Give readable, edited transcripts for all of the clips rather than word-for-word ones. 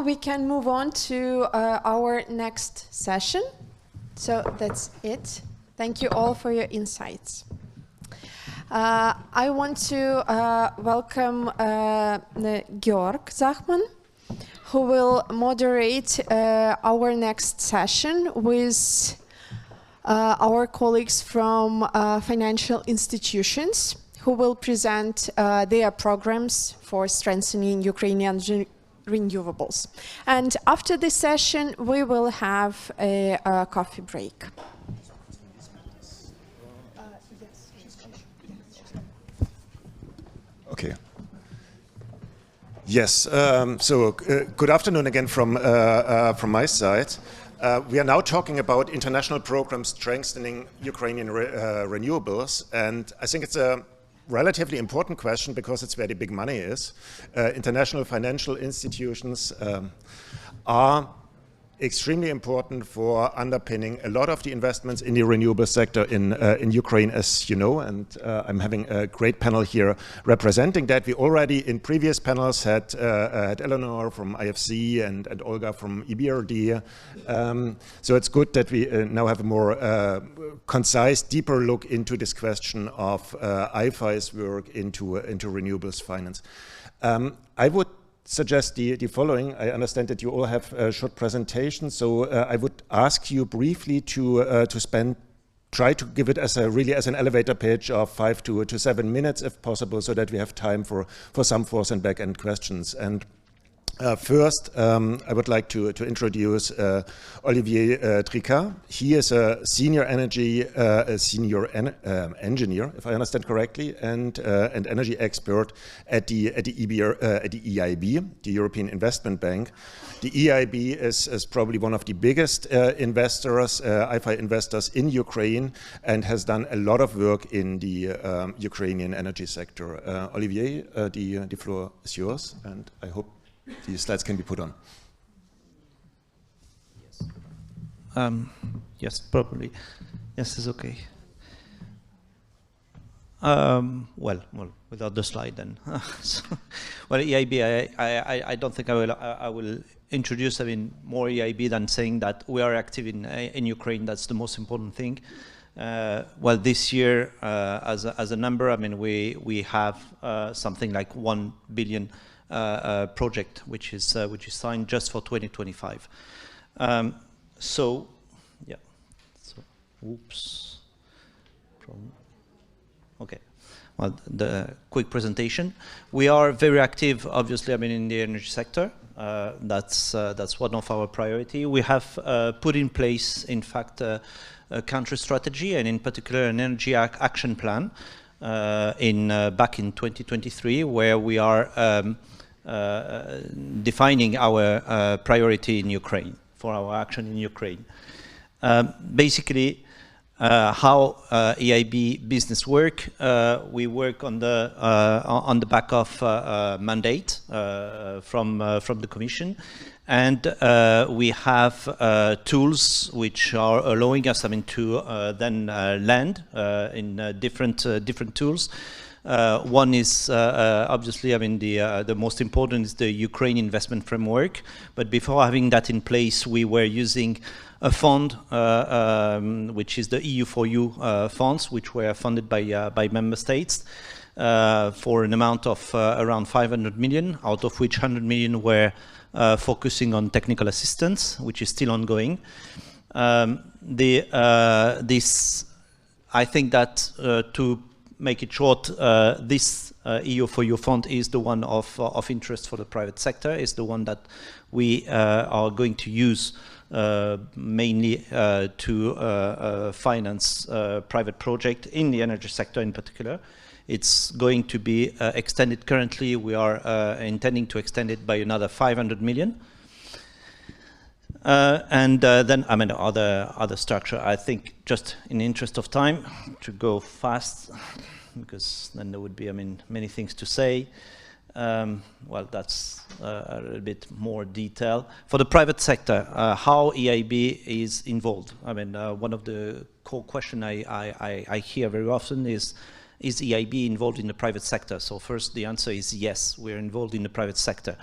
we can move on to our next session. So that's it. Thank you all for your insights. I want to welcome Georg Zachmann, who will moderate our next session with our colleagues from financial institutions, who will present their programs for strengthening Ukrainian renewables. And after this session, we will have a coffee break. Okay. Yes. Good afternoon again from my side. We are now talking about international programs strengthening Ukrainian renewables, and I think it's a relatively important question because it's where the big money is. International financial institutions are extremely important for underpinning a lot of the investments in the renewable sector in Ukraine, as you know, and I'm having a great panel here representing that. We already in previous panels had Eleanor from IFC and Olga from EBRD. So it's good that we now have a more concise, deeper look into this question of IFI's work into renewables finance. I would suggest the following. I understand that you all have short presentations, so I would ask you briefly to try to give it as an elevator pitch of 5 to 7 minutes if possible, so that we have time for some forth and back end questions. And first, I would like to introduce Olivier Tricca. He is a senior engineer, if I understand correctly, and energy expert at the EIB, the European Investment Bank. The EIB is probably one of the biggest IFI investors in Ukraine, and has done a lot of work in the Ukrainian energy sector. Olivier, the floor is yours, and I hope the slides can be put on. Yes. Yes, probably. Yes, it's okay. Well, without the slide then. Well, EIB, I don't think I will introduce more EIB than saying that we are active in Ukraine. That's the most important thing. Well, this year, as a number, we have something like 1 billion project, which is signed just for 2025. So, yeah. So, oops. Okay. Well, the quick presentation. We are very active, obviously. In the energy sector. That's one of our priority. We have put in place, in fact, a country strategy, and in particular, an energy action plan back in 2023, where we are defining our priority in Ukraine, for our action in Ukraine. Basically, how EIB business work, we work on the back of mandate from the Commission, and we have tools which are allowing us to then land in different tools. One is obviously, the most important is the Ukraine investment framework. But before having that in place, we were using a fund, which is the EU4U funds, which were funded by member states for an amount of around 500 million, out of which 100 million were focusing on technical assistance, which is still ongoing. I think that to make it short, this EU4U fund is the one of interest for the private sector, is the one that we are going to use mainly to finance private project in the energy sector in particular. It's going to be extended. Currently, we are intending to extend it by another 500 million. And then, other structure, I think, just in the interest of time, to go fast, because then there would be, many things to say. Well, that's a little bit more detail. For the private sector, how EIB is involved? One of the core questions I hear very often is EIB involved in the private sector? So first, the answer is yes, we're involved in the private sector.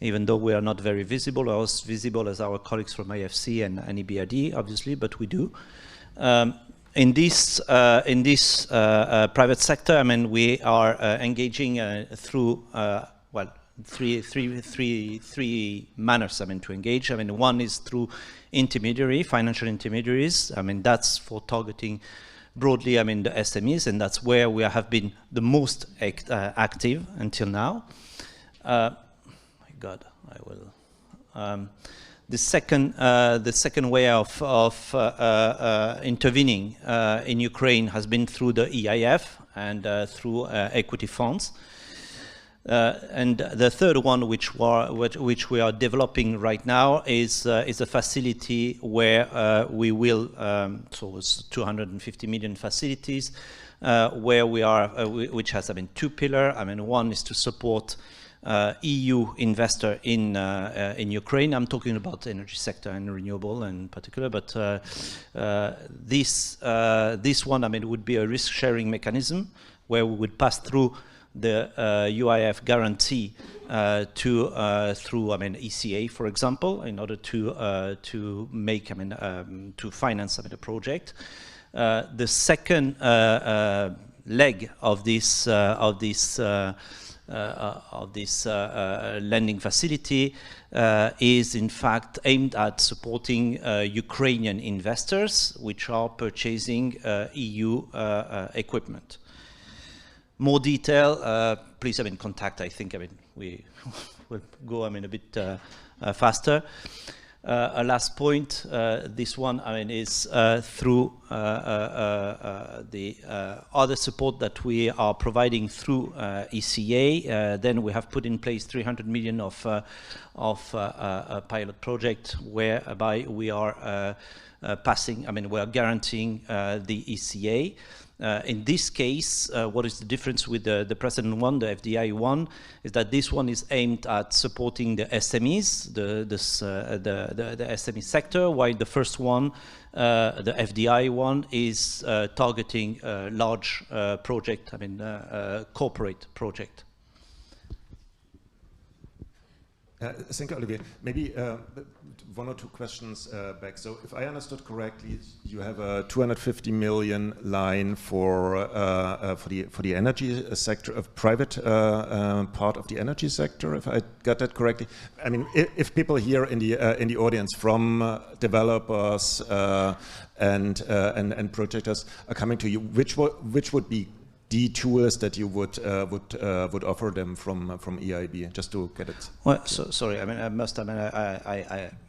even though we are not very visible, or as visible as our colleagues from IFC and EBRD, obviously, but we do. In this private sector, I mean, we are engaging through three manners. I mean, to engage. I mean, one is through financial intermediaries. I mean, that's for targeting broadly, I mean, the SMEs, and that's where we have been the most active until now. My God, I will. The second way of intervening in Ukraine has been through the EIF and through equity funds. And the third one, which we are developing right now, is a facility where we will, so it's 250 million facilities, where we are, which has, I mean, two pillars. I mean, one is to support EU investor in Ukraine. I'm talking about the energy sector and renewable in particular, but this one, I mean, would be a risk-sharing mechanism where we would pass through the UIF guarantee through, I mean, ECA, for example, in order to make, I mean, to finance, I mean, a project. The second leg of this lending facility is in fact aimed at supporting Ukrainian investors which are purchasing EU equipment. More detail, please, I mean, contact. I think, I mean, we will go, I mean, a bit faster. A last point, this one, I mean, is through the other support that we are providing through ECA. Then we have put in place 300 million of a pilot project whereby we are passing, I mean, we are guaranteeing the ECA. In this case, what is the difference with the precedent one, the FDI one, is that this one is aimed at supporting the SMEs, the SME sector, while the first one, the FDI one, is targeting a large project, I mean, corporate project. Thank you, Olivier. Maybe one or two questions back. So, if I understood correctly, you have a 250 million line for the energy sector, of private part of the energy sector. If I got that correctly, I mean, if people here in the audience from developers and projectors are coming to you, which would be the tools that you would offer them from EIB, just to get it? Well, sorry. I mean,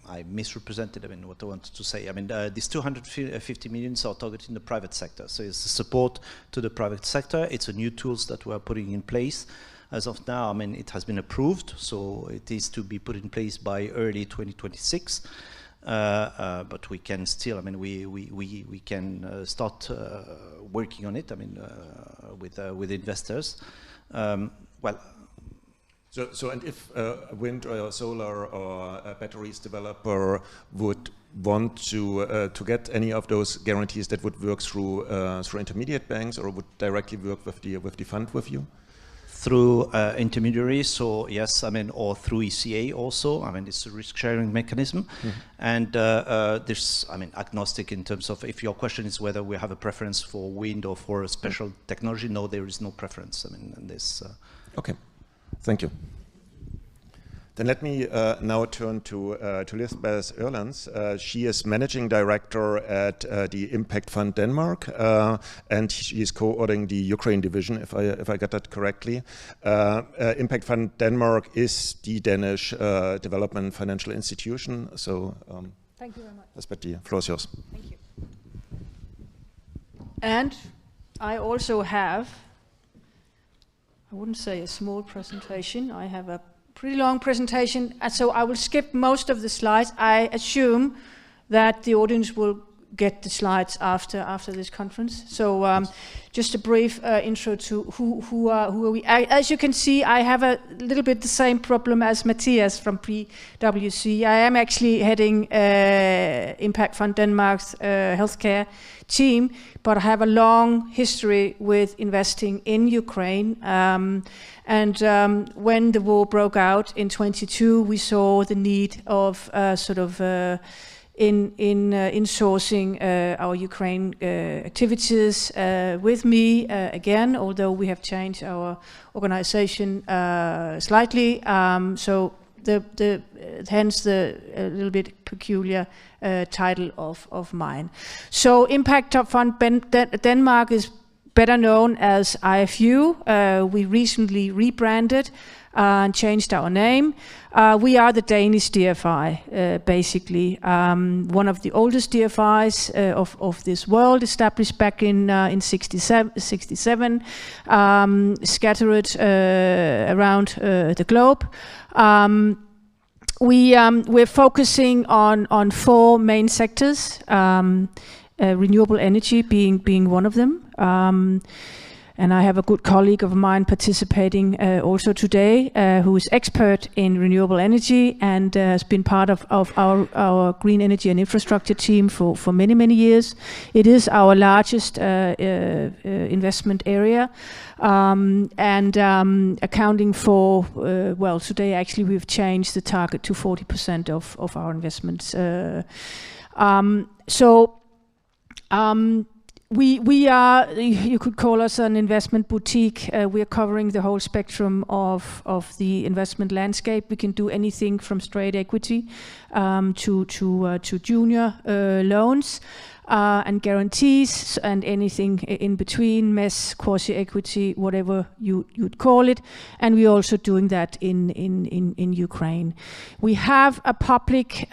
I misrepresented. I mean, what I wanted to say. I mean, these 250 millions are targeting the private sector. So it's support to the private sector. It's a new tools that we are putting in place. As of now, I mean, it has been approved, so it is to be put in place by early 2026. But we can still, I mean, we can start working on it. I mean, with investors. Well. So and if a wind or solar or a batteries developer would want to get any of those guarantees, that would work through intermediate banks, or would directly work with the fund with you? Through intermediaries, so yes, I mean, or through ECA also. I mean, it's a risk-sharing mechanism, and there's, I mean, agnostic in terms of, if your question is whether we have a preference for wind or for a special technology, no, there is no preference. I mean, in this. Okay, thank you. Then let me now turn to Lisbeth Erlands. She is Managing Director at the Impact Fund Denmark, and she is co-ordinating the Ukraine division, if I got that correctly. Impact Fund Denmark is the Danish development financial institution. So, thank you very much. Lisbeth, the floor is yours. Thank you. And I also have, I wouldn't say a small presentation, I have a pretty long presentation, so I will skip most of the slides. I assume that the audience will get the slides after this conference. So just a brief intro to who are we. As you can see, I have a little bit the same problem as Matthias from PwC. I am actually heading Impact Fund Denmark's healthcare team, but I have a long history with investing in Ukraine. When the war broke out in 22, we saw the need of insourcing our Ukraine activities with me again, although we have changed our organization slightly. So hence the little bit peculiar title of mine. So Impact Fund Denmark is better known as IFU. We recently rebranded and changed our name. We are the Danish DFI, basically. One of the oldest DFIs of this world, established back in 67, scattered around the globe. We're focusing on 4 main sectors, renewable energy being one of them. And I have a good colleague of mine participating also today, who is expert in renewable energy and has been part of our green energy and infrastructure team for many, many years. It is our largest investment area, and accounting for, well, today actually we've changed the target to 40% of our investments. We are, you could call us an investment boutique. We are covering the whole spectrum of the investment landscape. We can do anything from straight equity to junior loans and guarantees, and anything in between, MES, quasi-equity, whatever you'd call it. And we're also doing that in Ukraine. We have a public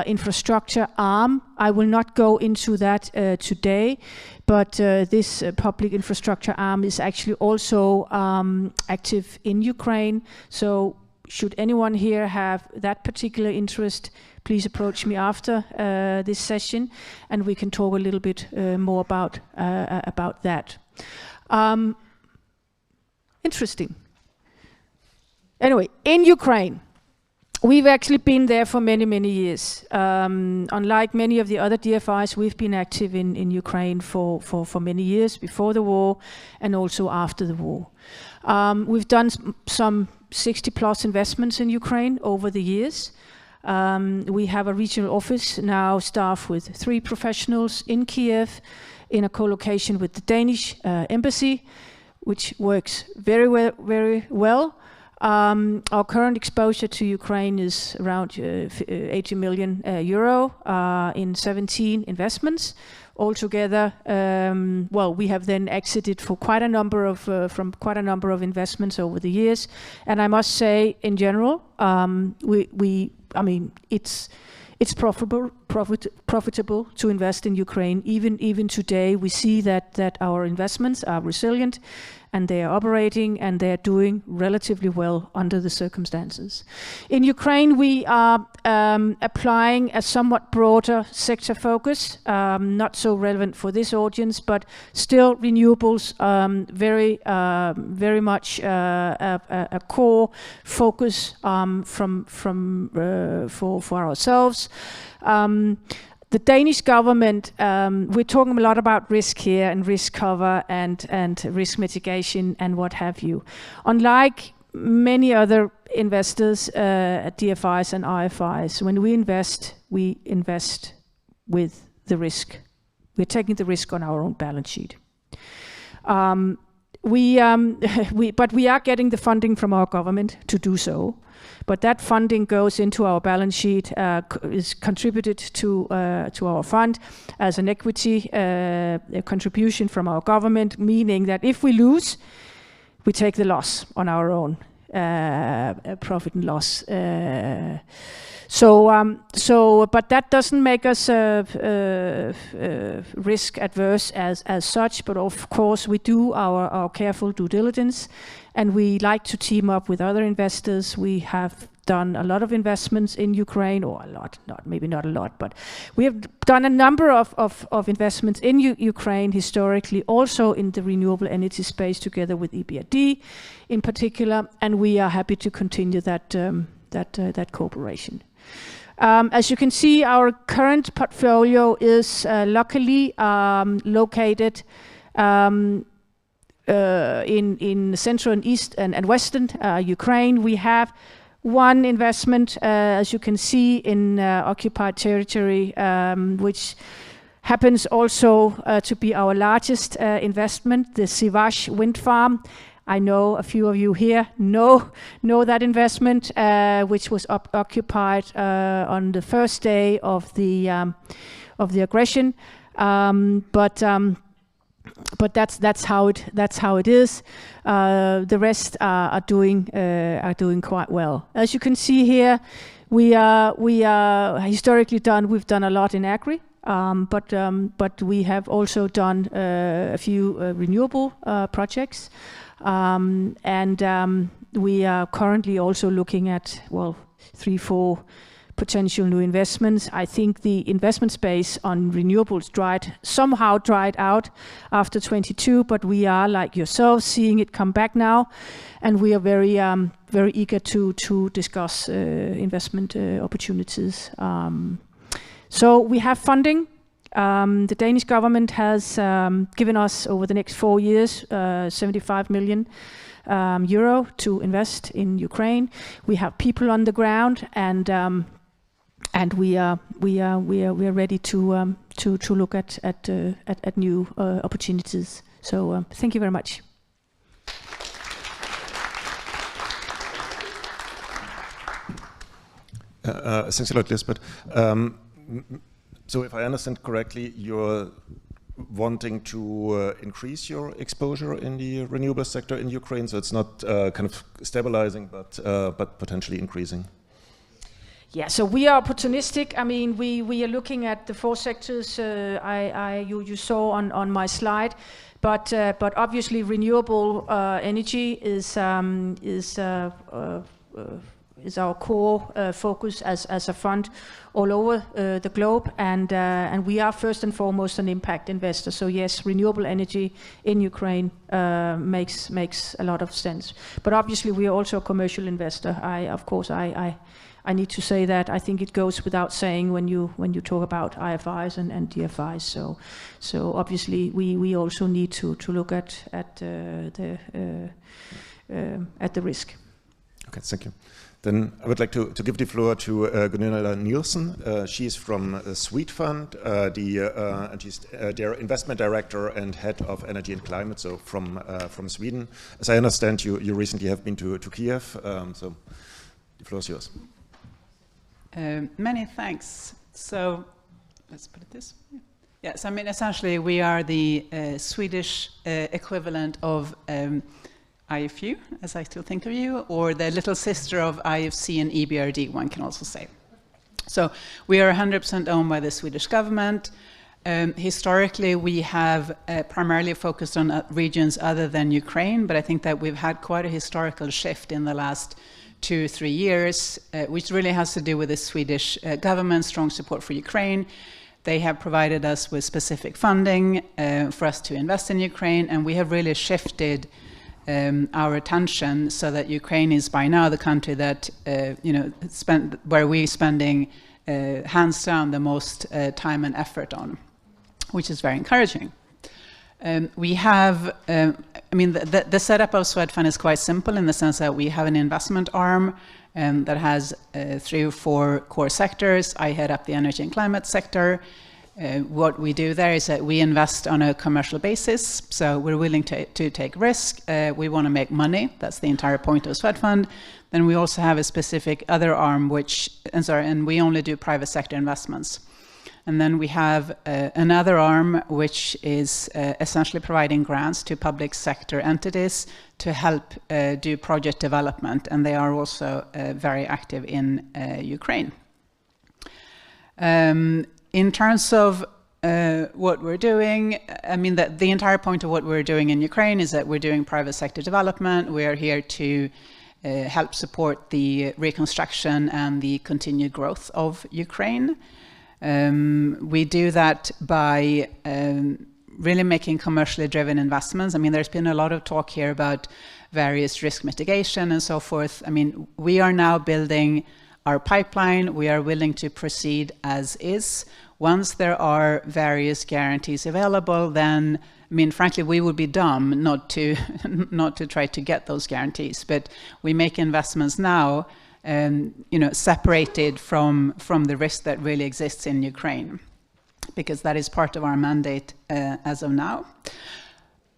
infrastructure arm. I will not go into that today, but this public infrastructure arm is actually also active in Ukraine. So should anyone here have that particular interest, please approach me after this session, and we can talk a little bit more about that. Interesting. Anyway, in Ukraine, we've actually been there for many, many years. Unlike many of the other DFIs, we've been active in Ukraine for many years, before the war and also after the war. We've done some 60 plus investments in Ukraine over the years. We have a regional office now staffed with 3 professionals in Kiev, in a co-location with the Danish embassy, which works very well. Our current exposure to Ukraine is around 80 million euro in 17 investments. Altogether, well, we have then exited for quite a number of from quite a number of investments over the years. And I must say, in general, I mean, it's profitable to invest in Ukraine. Even today, we see that our investments are resilient, and they are operating, and they are doing relatively well under the circumstances. In Ukraine, we are applying a somewhat broader sector focus, not so relevant for this audience, but still renewables, very much a core focus for ourselves. The Danish government, we're talking a lot about risk here, and risk cover, and risk mitigation, and what have you. Unlike many other investors, DFIs and IFIs, when we invest with the risk. We're taking the risk on our own balance sheet. But we are getting the funding from our government to do so. But that funding goes into our balance sheet, is contributed to our fund as an equity a contribution from our government, meaning that if we lose, we take the loss on our own profit and loss. But that doesn't make us risk adverse as such. But of course, we do our careful due diligence, and we like to team up with other investors. We have done a lot of investments in Ukraine, or a lot, maybe not a lot, but we have done a number of investments in Ukraine historically, also in the renewable energy space together with EBRD in particular, and we are happy to continue that cooperation. As you can see, our current portfolio is luckily located in central and east and western Ukraine. We have one investment, as you can see, in occupied territory, which happens also to be our largest investment, the Sivash wind farm. I know a few of you here know that investment, which was occupied on the first day of the aggression. But that's how it is. The rest are doing quite well. As you can see here, we are historically we've done a lot in agri, but we have also done a few renewable projects, and we are currently also looking at 3-4 potential new investments. I think the investment space on renewables somehow dried out after 22, but we are, like yourselves, seeing it come back now, and we are very eager to discuss investment opportunities. So we have funding. The Danish government has given us, over the next 4 years, 75 million euro to invest in Ukraine. We have people on the ground, and we are ready to look at new opportunities. So thank you very much. Thanks a lot, Lisbeth. So if I understand correctly, you're wanting to increase your exposure in the renewable sector in Ukraine, so it's not kind of stabilizing, but potentially increasing. Yeah, so we are opportunistic. I mean, we are looking at the 4 sectors you saw on my slide, but obviously renewable energy is our core focus as a fund all over the globe, and we are first and foremost an impact investor. So yes, renewable energy in Ukraine makes a lot of sense. But obviously we are also a commercial investor. I need to say that. I think it goes without saying when you talk about IFIs and DFIs. So obviously we also need to look at the risk. Okay, thank you. Then I would like to give the floor to Gunilla Nilsson. She's from Swedfund, and she's their investment director and head of energy and climate, so from Sweden. As I understand, you recently have been to Kiev, so the floor is yours. Many thanks. So let's put it this way. Yes, I mean, essentially we are the Swedish equivalent of IFU, as I still think of you, or the little sister of IFC and EBRD, one can also say. So we are 100% owned by the Swedish government. Historically, we have primarily focused on regions other than Ukraine, but I think that we've had quite a historical shift in the last 2-3 years, which really has to do with the Swedish government's strong support for Ukraine. They have provided us with specific funding for us to invest in Ukraine, and we have really shifted our attention so that Ukraine is by now the country that where we're spending hands down the most time and effort on, which is very encouraging. We have, the setup of Swedfund is quite simple in the sense that we have an investment arm that has 3 or 4 core sectors. I head up the energy and climate sector. What we do there is that we invest on a commercial basis, so we're willing to take risk. We want to make money. That's the entire point of Swedfund. Then we also have a specific other arm, and we only do private sector investments. And then we have another arm, which is essentially providing grants to public sector entities to help do project development, and they are also very active in Ukraine. In terms of what we're doing, I mean, the entire point of what we're doing in Ukraine is that we're doing private sector development. We are here to help support the reconstruction and the continued growth of Ukraine. We do that by really making commercially driven investments. I mean, there's been a lot of talk here about various risk mitigation and so forth. I mean, we are now building our pipeline. We are willing to proceed as is. Once there are various guarantees available, then, I mean, frankly, we would be dumb not to try to get those guarantees. But we make investments now, separated from the risk that really exists in Ukraine, because that is part of our mandate as of now.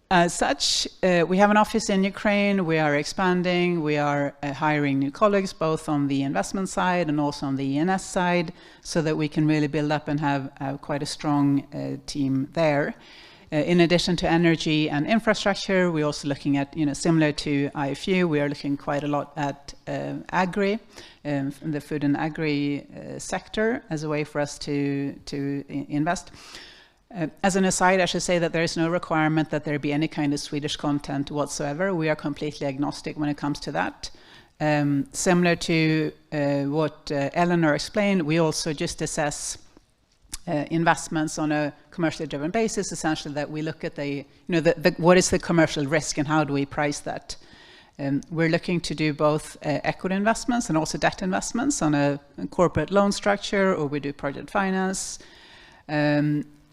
As such, we have an office in Ukraine. We are expanding. We are hiring new colleagues, both on the investment side and also on the ENS side, so that we can really build up and have quite a strong team there. In addition to energy and infrastructure, we're also looking at, similar to IFU, we are looking quite a lot at agri, the food and agri sector, as a way for us to invest. As an aside, I should say that there is no requirement that there be any kind of Swedish content whatsoever. We are completely agnostic when it comes to that. Similar to what Eleanor explained, we also just assess investments on a commercially driven basis, essentially that we look at what is the commercial risk and how do we price that. We're looking to do both equity investments and also debt investments on a corporate loan structure, or we do project finance.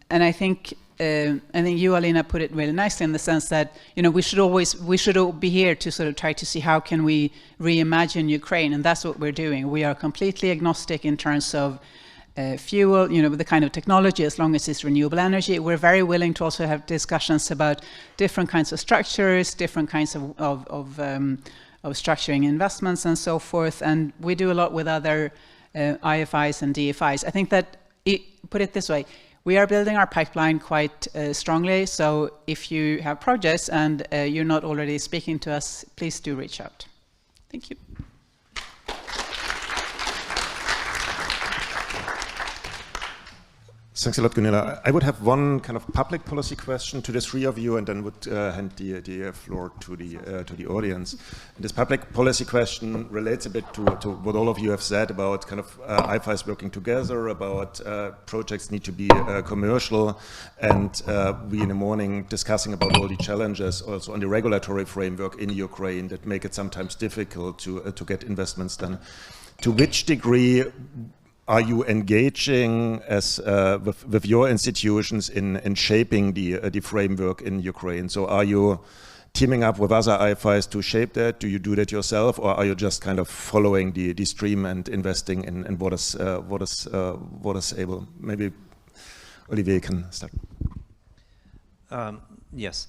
And I think you, Alina, put it really nicely in the sense that we should all be here to sort of try to see how can we reimagine Ukraine, and that's what we're doing. We are completely agnostic in terms of fuel, the kind of technology, as long as it's renewable energy. We're very willing to also have discussions about different kinds of structures, different kinds of structuring investments and so forth. And we do a lot with other IFIs and DFIs. I think that, put it this way, we are building our pipeline quite strongly. So if you have projects and you're not already speaking to us, please do reach out. Thank you. Thanks a lot, Gunilla. I would have one kind of public policy question to the three of you, and then would hand the floor to the audience. And this public policy question relates a bit to what all of you have said about kind of IFIs working together, about projects need to be commercial, and we in the morning discussing about all the challenges also on the regulatory framework in Ukraine that make it sometimes difficult to get investments done. To which degree are you engaging as with your institutions in shaping the framework in Ukraine? So are you teaming up with other IFIs to shape that? Do you do that yourself, or are you just kind of following the stream and investing in what is able? Maybe Olivier can start. Yes.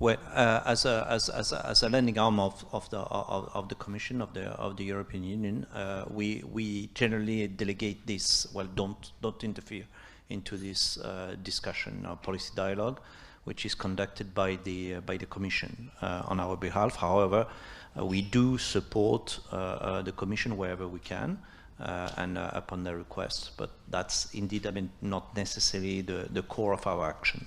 Well, as a lending arm of the Commission of the European Union, we generally delegate this. Well, don't interfere into this discussion or policy dialogue, which is conducted by the Commission on our behalf. However, we do support the Commission wherever we can and upon their request. But that's indeed, not necessarily the core of our action.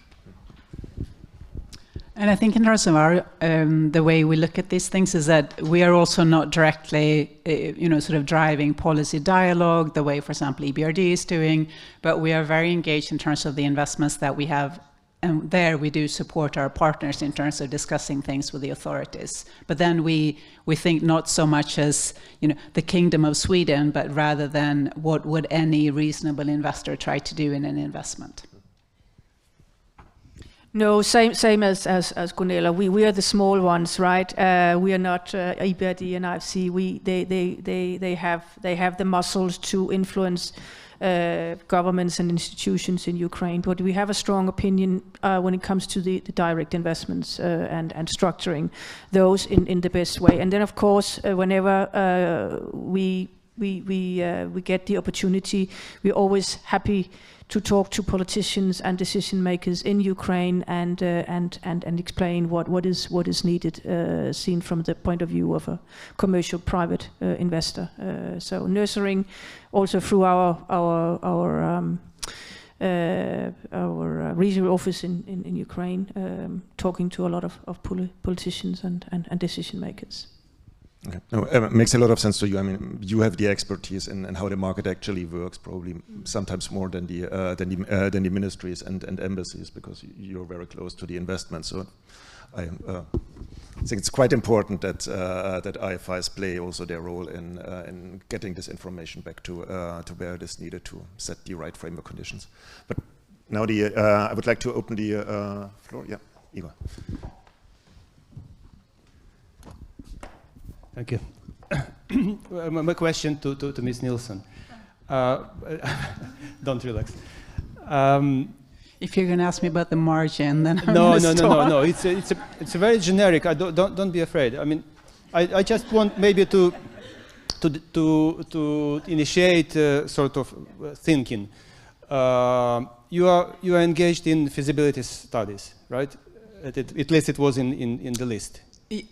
And I think in terms of our, the way we look at these things is that we are also not directly, sort of driving policy dialogue the way, for example, EBRD is doing, but we are very engaged in terms of the investments that we have. And there we do support our partners in terms of discussing things with the authorities. But then we think not so much as, the Kingdom of Sweden, but rather than what would any reasonable investor try to do in an investment. No, same as Gunilla. We are the small ones, right? We are not EBRD and IFC. They have the muscles to influence governments and institutions in Ukraine. But we have a strong opinion when it comes to the direct investments and structuring those in the best way. And then, of course, whenever we get the opportunity, we're always happy to talk to politicians and decision makers in Ukraine and explain what is needed, seen from the point of view of a commercial private investor. So nurturing also through our regional office in Ukraine, talking to a lot of politicians and decision makers. Okay. No, it makes a lot of sense to you. I mean, you have the expertise in how the market actually works, probably sometimes more than the ministries and embassies, because you're very close to the investment. So I think it's quite important that that IFIs play also their role in getting this information back to where it is needed to set the right framework conditions. But now I would like to open the floor. Yeah, Igor. Thank you. My question to Ms. Nilsson. Don't relax. If you're going to ask me about the margin, then I'm no. It's a very generic. Don't be afraid. I mean, I just want maybe to initiate sort of thinking. You are engaged in feasibility studies, right? At least it was in the list.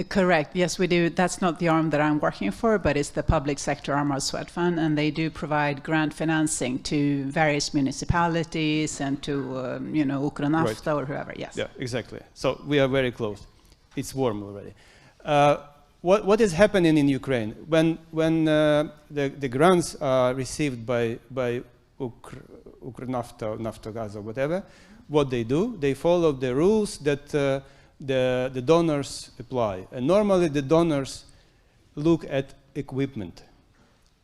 Correct. Yes, we do. That's not the arm that I'm working for, but it's the public sector arm of Swedfund, and they do provide grant financing to various municipalities and to, Ukronafta or whoever. Yes. Yeah, exactly. So we are very close. It's warm already. What is happening in Ukraine when the grants are received by Ukronafta, Naftogaz, or whatever? What they do? They follow the rules that the donors apply. And normally the donors look at equipment.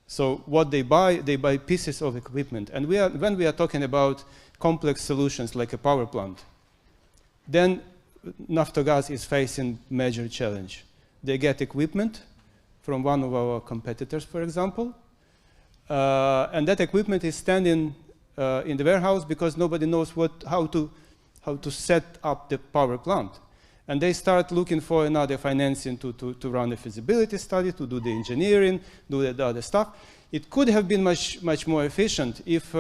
So what they buy pieces of equipment. And when we are talking about complex solutions like a power plant, then Naftogaz is facing major challenge. They get equipment from one of our competitors, for example, and that equipment is standing in the warehouse because nobody knows how to set up the power plant. And they start looking for another financing to run a feasibility study, to do the engineering, do the other stuff. It could have been much more efficient if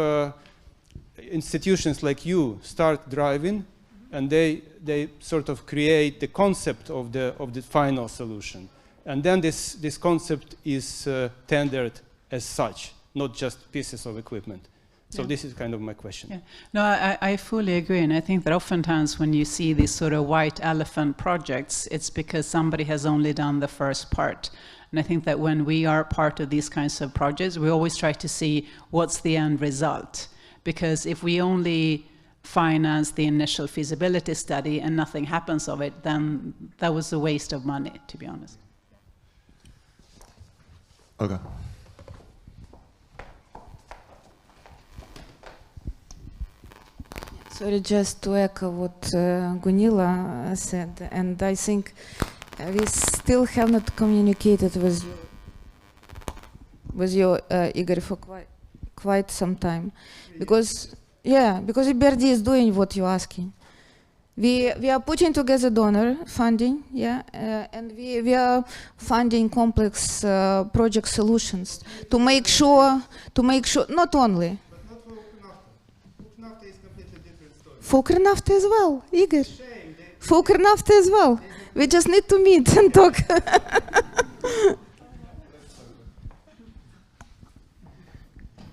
institutions like you start driving, and they sort of create the concept of the final solution. And then this concept is tendered as such, not just pieces of equipment. So this is kind of my question. Yeah. No, I fully agree, and I think that oftentimes when you see these sort of white elephant projects, it's because somebody has only done the first part. And I think that when we are part of these kinds of projects, we always try to see what's the end result. Because if we only finance the initial feasibility study and nothing happens of it, then that was a waste of money, to be honest. Okay. Sorry, just to echo what Gunilla said, and I think we still have not communicated with you, Igor, for quite some time, because EBRD is doing what you're asking. We are putting together donor funding, and we are funding complex project solutions to make sure not only. For Ukronafta as well, Igor. For Ukronafta as well. We just need to meet and talk.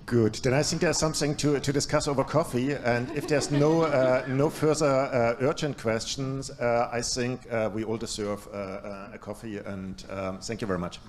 Good. Then I think there's something to discuss over coffee. And if there's no further urgent questions, I think we all deserve a coffee. And thank you very much.